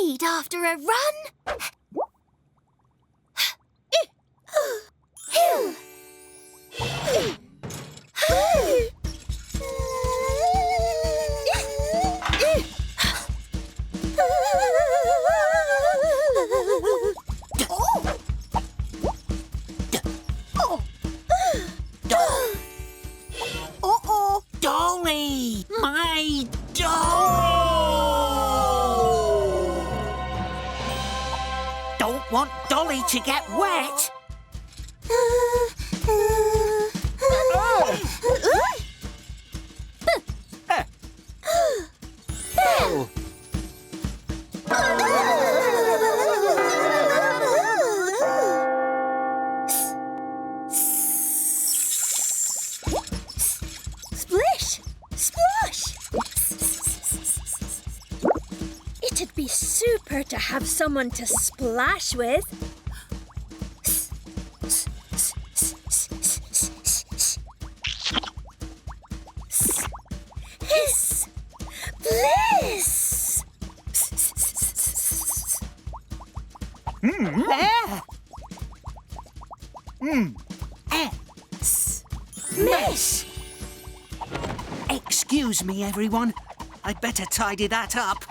speed after a run. Dolly! My Dolly! Don't want Dolly to get wet. Oh. Splish! Splosh! It'd be super to have someone to splash with. Hiss! Bliss! Miss! Excuse me, everyone. I'd better tidy that up.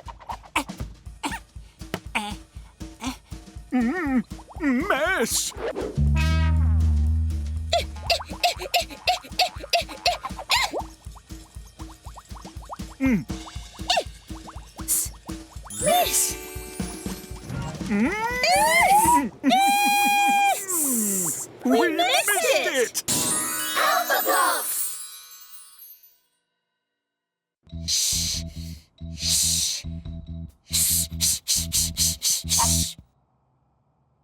Mess! Miss! We missed it! Alphablocks! Shh. Shh. Shh.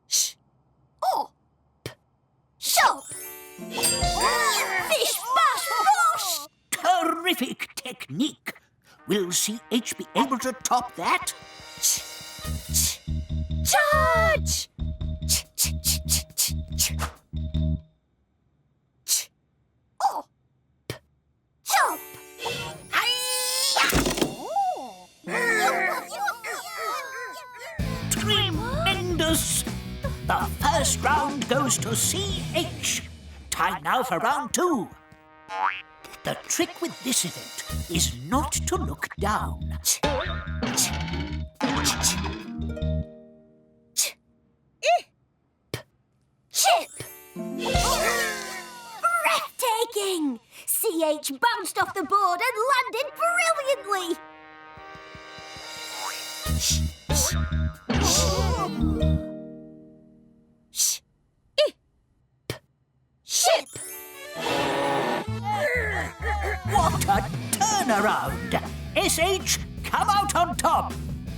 Shh. Oh! Shop! Fish bash wash! Terrific technique. Will CH be able to top that? Charge! Oh! Chop! Tremendous! The first round goes to CH. Time now for round 2. The trick with this event is not to look down. Chip! Breathtaking! CH bounced off the board and landed brilliantly! Ship! What a turnaround! SH, come out on top!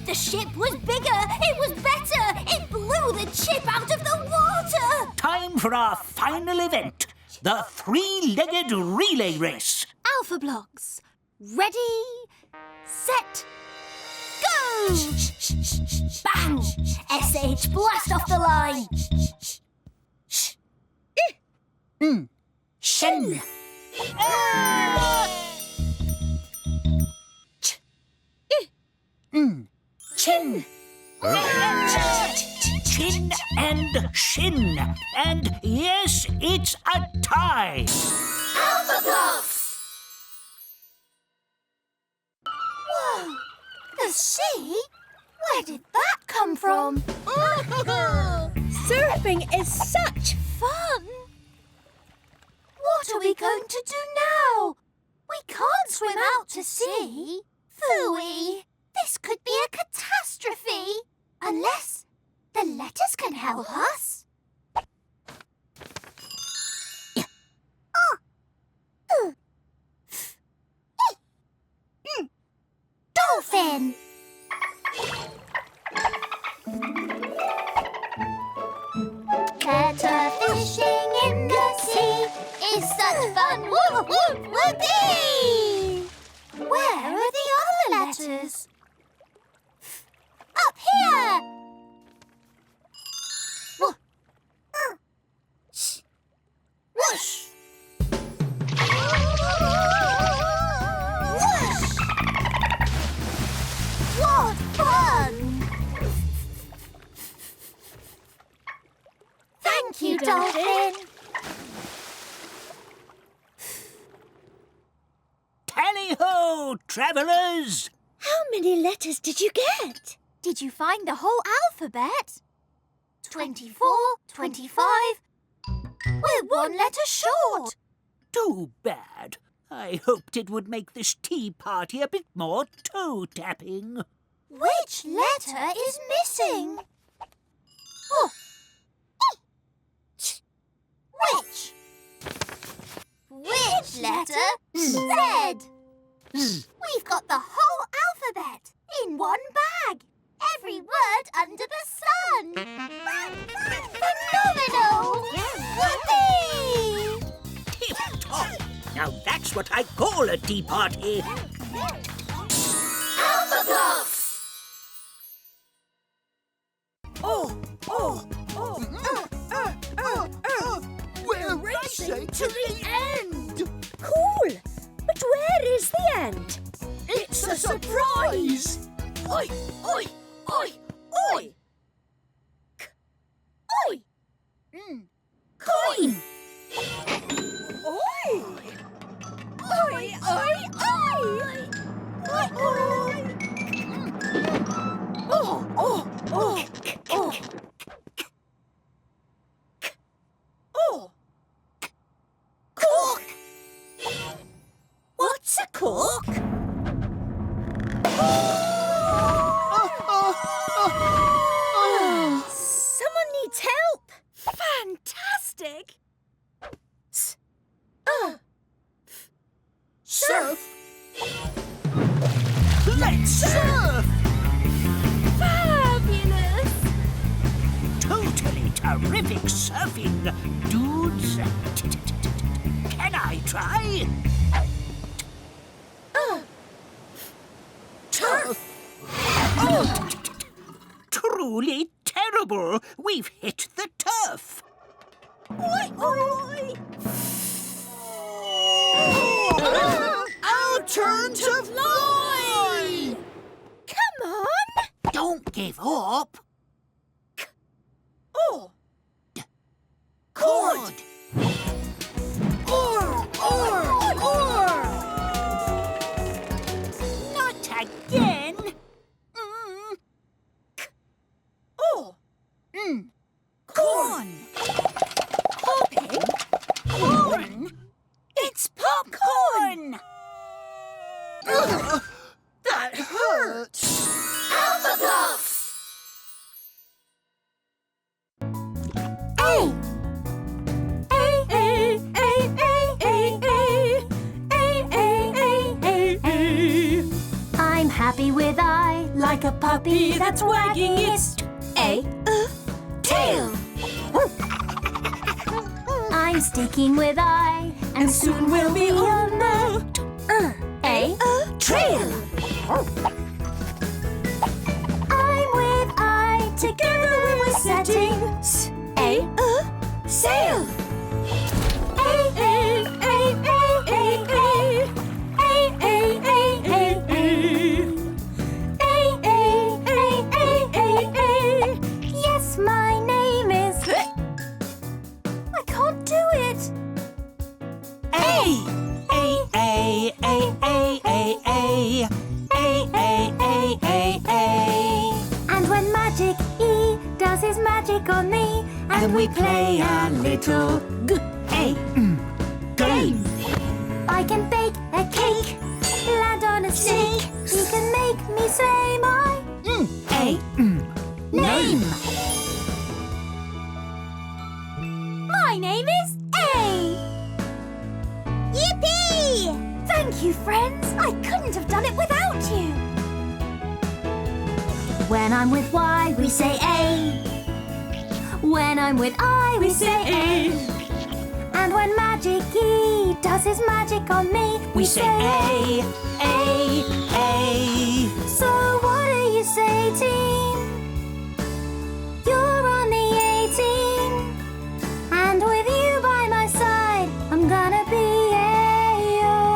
The ship was bigger! It was better! It blew the chip out of the water! Time for our final event, the three-legged relay race. Alphablocks, ready, set, go! Bang! SH blast off the line! Shin! Chin! Chin and shin. And yes, it's a tie. Alphablocks! Whoa! The sea? Where did that come from? Surfing is such fun! What are we going to do now? We can't swim out to sea. Phooey! This could be a catastrophe. Unless the letters can help us. Dolphin! Better fishing in the sea is such fun. Whoop, whoop, whoopee! Where are the other letters? Up here! Whoosh! Whoosh! What fun! dolphin. Tally-ho, travellers! How many letters did you get? Did you find the whole alphabet? 24, 25. We're one letter short. Too bad. I hoped it would make this tea party a bit more toe-tapping. Which letter is missing? Oh. Which? Which letter? Z. We've got the whole alphabet in one bag. Every word under the sun. Phenomenal! Whoopee! Tip-top! Now that's what I call a tea party. Alphablocks! We're racing to the end! Cool! But where is the end? It's a surprise! Oi! Oi! Oi! Oi! Oi! Coin! Oi! Oi! Oi! Oi! Oi! Oh! Cork! What's a cork? Someone needs help. Fantastic. Surf! Let's surf! Fabulous. Totally terrific surfing, dudes. Can I try? Turf! Truly terrible. We've hit the turf. Oi, oi. Our turn to fly! Come on. Don't give up. Oh. Cord. Or! Not again. Oh. Corn. Popping. Corn. It's popcorn. That hurts! Alphablocks! A. I'm happy with I, like a puppy that's wagging its tail. I'm sticking with I, and soon we'll be on the Trail. I'm with I, together we're setting Sail. Yes, my name is... I can't do it. And when Magic E does his magic on me, and we play a little game. I can bake a cake, land on a snake. He can make me say my Name. My name is A. Yippee! Thank you, friends. I couldn't have done it without you. When I'm with Y, we say A. When I'm with I, we say A. And when Magic E does his magic on me, We say A. So what do you say, team? You're on the A-team. And with you by my side, I'm gonna be A-okay.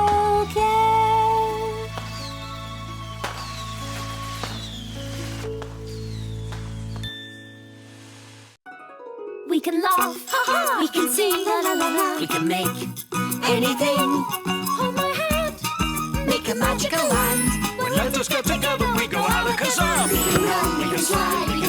We can laugh, we can sing, la la la la. We can make anything. Hold my hand, make a magical land. When letters get together, we go alakazam. We can run, we can slide, we